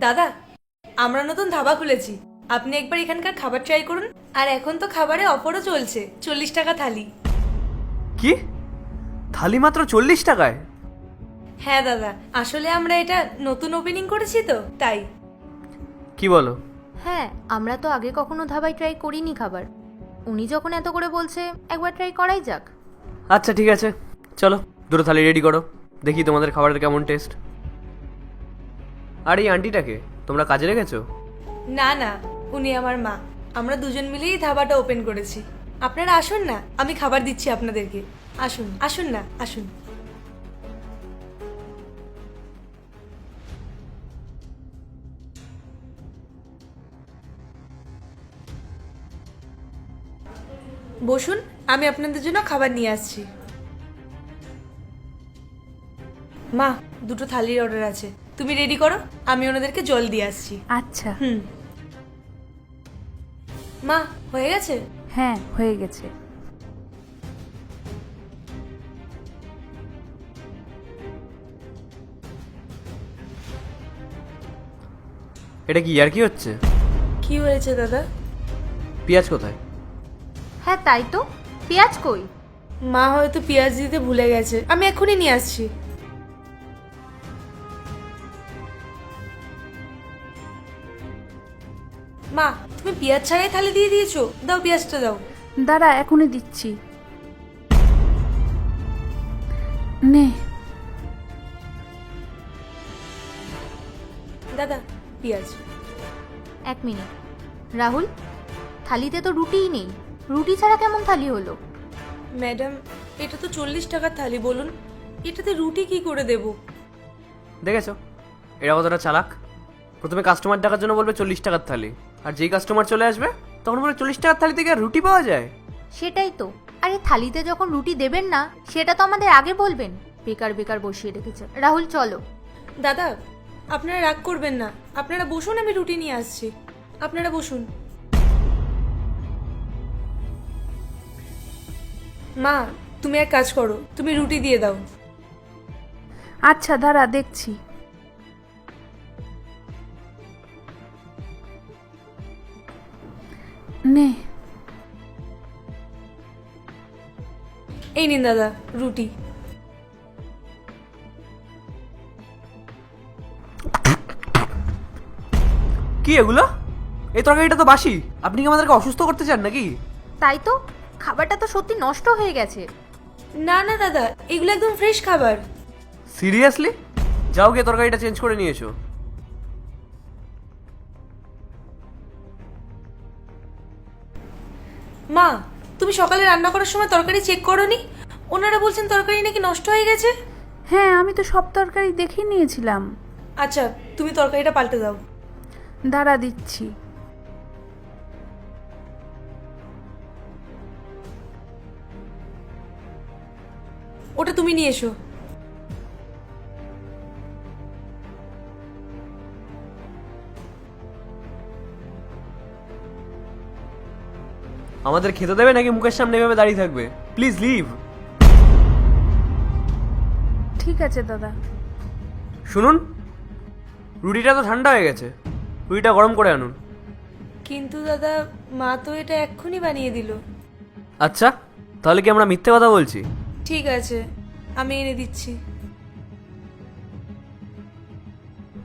দাদা, আমরা নতুন ধাবা খুলেছি, আপনি একবার এখানকার খাবার ট্রাই করুন। আর এখন তো খাবারে অফারও চলছে, 40 টাকা থালি। কি? থালি মাত্র 40 টাকায়? হ্যাঁ দাদা, আসলে আমরা এটা নতুন ওপেনিং করেছি তো তাই। কি বলো? হ্যাঁ, আমরা তো আগে কখনো ধাবায় ট্রাই করিনি খাবার। উনি যখন এত করে বলছে, একবার ট্রাই করাই যাক। আচ্ছা ঠিক আছে, চলো দুটো থালি রেডি করো, দেখি তোমাদের খাবারের কেমন টেস্ট। আর এই আন্টিটাকে তোমরা কাজে রেখেছো? না না, উনি আমার মা। আমরা দুজন মিলেই ধাবাটা ওপেন করেছি। আপনারা আসুন না, আমি খাবার দিচ্ছি আপনাদেরকে। আসুন আসুন না, আসুন। বসুন, আমি আপনাদের জন্য খাবার নিয়ে আসছি। মা, দুটো থালির অর্ডার আছে, তুমি রেডি করো, আমি ওনাদেরকে জল দিয়ে আসছি। আচ্ছা। হুম। মা, হয়ে গেছে? হ্যাঁ, হয়ে গেছে। এটা কি আর কি হচ্ছে? কি হয়েছে দাদা? পেঁয়াজ কোথায়? হ্যাঁ তাই তো, পেঁয়াজ কই? মা হয়তো পেঁয়াজ দিতে ভুলে গেছে, আমি এক্ষুনি নিয়ে আসছি। মা, তুমি পেঁয়াজ ছাড়াই থালি দিয়ে দিয়েছো, দাও পেঁয়াজটা দাও। দাঁড়া, এখনই দিচ্ছি। নে। দাদা, পেঁয়াজ। এক মিনিট, রাহুল, থালিতে তো রুটিই নেই। রুটি ছাড়া কেমন থালি হলো? ম্যাডাম, এটা তো 40 টাকার থালি, বলুন এটাতে রুটি কি করে দেব? দেখেছো এরা কতটা চালাক। প্রথমে কাস্টমার ডাকার জন্য বলবে 40 টাকার থালি, আর যেই কাস্টমার চলে আসবে তখন বলবে 40 টাকার থালি থেকে আর রুটি পাওয়া যায়। সেটাই তো। আরে থালিতে যখন রুটি দেবেন না, সেটা তো আমাদের আগে বলবেন। বেকার বেকার বসিয়ে রেখেছে। রাহুল চলো। দাদা, আপনারা রাগ করবেন না, আপনারা বসুন, আমি রুটি নিয়ে আসছি। আপনারা বসুন। মা, তুমি এক কাজ করো, তুমি রুটি দিয়ে দাও। আচ্ছা দাঁড়া, দেখছি। নে। এই নিন দাদা, রুটি। কি এগুলো? এই তরকারিটা তো বাসি, আপনি কি আমাদেরকে অসুস্থ করতে চান নাকি? তাই তো, খাবারটা তো সত্যি নষ্ট হয়ে গেছে। না না দাদা, এগুলো একদম ফ্রেশ খাবার। সিরিয়াসলি? যাও গিয়ে তরকারিটা চেঞ্জ করে নিয়ে এসো। মা, তুমি সকালে রান্না করার সময় তরকারি চেক করোনি? ওনারা বলছেন তরকারি নাকি নষ্ট হয়ে গেছে। হ্যাঁ, আমি তো সব তরকারি দেখেই নিয়েছিলাম। আচ্ছা, তুমি তরকারিটা পাল্টে দাও। দাঁড়া, দিচ্ছি। ওটা তুমি নিয়ে এসো। আমাদের খেতে দেবে নাকি মুখের সামনে এভাবে দাঁড়িয়ে থাকবে? Please leave. ঠিক আছে দাদা। শুনুন, রুটিটা তো ঠান্ডা হয়ে গেছে, রুটিটা গরম করে আনুন। কিন্তু দাদা, মা তো এটা এক্ষুনি বানিয়ে দিল। আচ্ছা, তাহলে কি আমরা মিথ্যে কথা বলছি? ঠিক আছে, আমি এনে দিচ্ছি।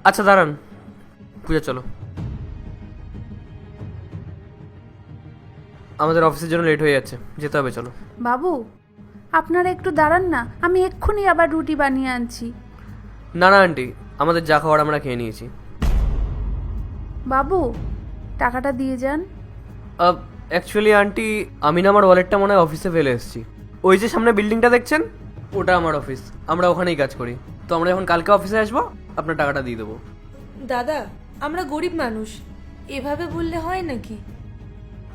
আচ্ছা দাঁড়ান, পূজা চলো, আমাদের অফিসের জন্য লেট হয়ে যাচ্ছে, যেতে হবে, চলো। বাবু, আপনারা একটু দাঁড়ান না, আমি এক্ষুনি আবার রুটি বানিয়ে আনছি। না না আন্টি, আমাদের যা খাওয়ার আমরা খেয়ে নিয়েছি। বাবু, টাকাটা দিয়ে যান। অ্যাকচুয়ালি আন্টি, আমি না আমার ওয়ালেটটা মনে হয় অফিসে ফেলে এসেছি। ওই যে সামনে বিল্ডিংটা দেখছেন, ওটা আমার অফিস, আমরা ওখানেই কাজ করি। তো আমরা যখন কালকে অফিসে আসবো আপনার টাকাটা দিয়ে দেবো। দাদা, আমরা গরিব মানুষ, এভাবে বললে হয় নাকি?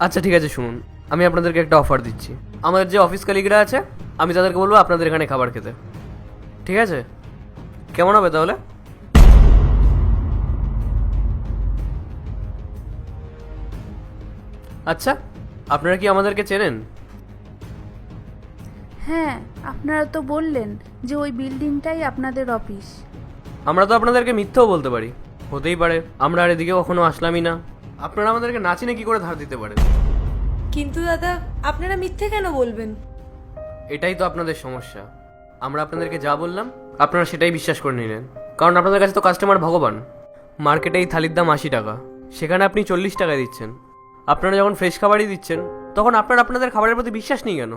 আচ্ছা ঠিক আছে, শুনুন, আমি আপনাদেরকে একটা অফার দিচ্ছি। আমাদের যে অফিস কলিগরা আছে, আমি তাদেরকে বলবো আপনাদের এখানে খাবার খেতে, ঠিক আছে? কেমন হবে তাহলে? আচ্ছা, আপনারা কি আমাদেরকে চেনেন? হ্যাঁ, আপনারা তো বললেন যে ওই বিল্ডিংটাই আপনাদের অফিস। আমরা তো আপনাদেরকে মিথ্যেও বলতে পারি, হতেই পারে, আমরা আর এদিকে কখনো আসলামই না। আপনারা আমাদেরকে না চিনে কি করে ধার দিতে পারেন? কিন্তু দাদা, আপনারা মিথ্যে কেন বলবেন? এটাই তো আপনাদের সমস্যা। আমরা আপনাদেরকে যা বললাম আপনারা সেটাই বিশ্বাস করে নিলেন, কারণ আপনাদের কাছে তো কাস্টমার ভগবান। মার্কেটে এই থালির দাম 80 টাকা, সেখানে আপনি 40 টাকায় দিচ্ছেন। আপনারা যখন ফ্রেশ খাবারই দিচ্ছেন তখন আপনাদের খাবারের প্রতি বিশ্বাস নেই কেন?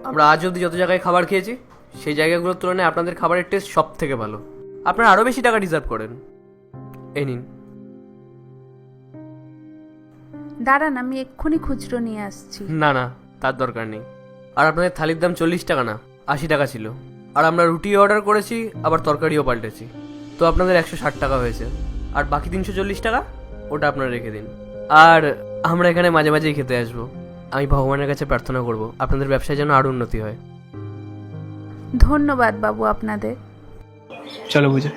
আমরা আজ অবধি যত জায়গায় খাবার খেয়েছি সেই জায়গাগুলোর তুলনায় আপনাদের খাবারের টেস্ট সব থেকে ভালো। আপনারা আরও বেশি টাকা ডিজার্ভ করেন। এই নিন। দাঁড়ান, আমি এক্ষুনি খুচরো নিয়ে আসছি। না না, তার দরকার নেই। আর আপনাদের থালির দাম 40 টাকা না 80 টাকা ছিল। আর আমরা রুটি অর্ডার করেছি, আবার তরকারিও পাল্টেছি, তো আপনাদের 160 টাকা হয়েছে। আর বাকি 340 টাকা ওটা আপনারা রেখে দিন। আর আমরা এখানে মাঝে মাঝেই খেতে আসবো। আমি ভগবানের কাছে প্রার্থনা করব আপনাদের ব্যবসায় যেন আরও উন্নতি হয়। ধন্যবাদ বাবু আপনাদের। চলো পূজা।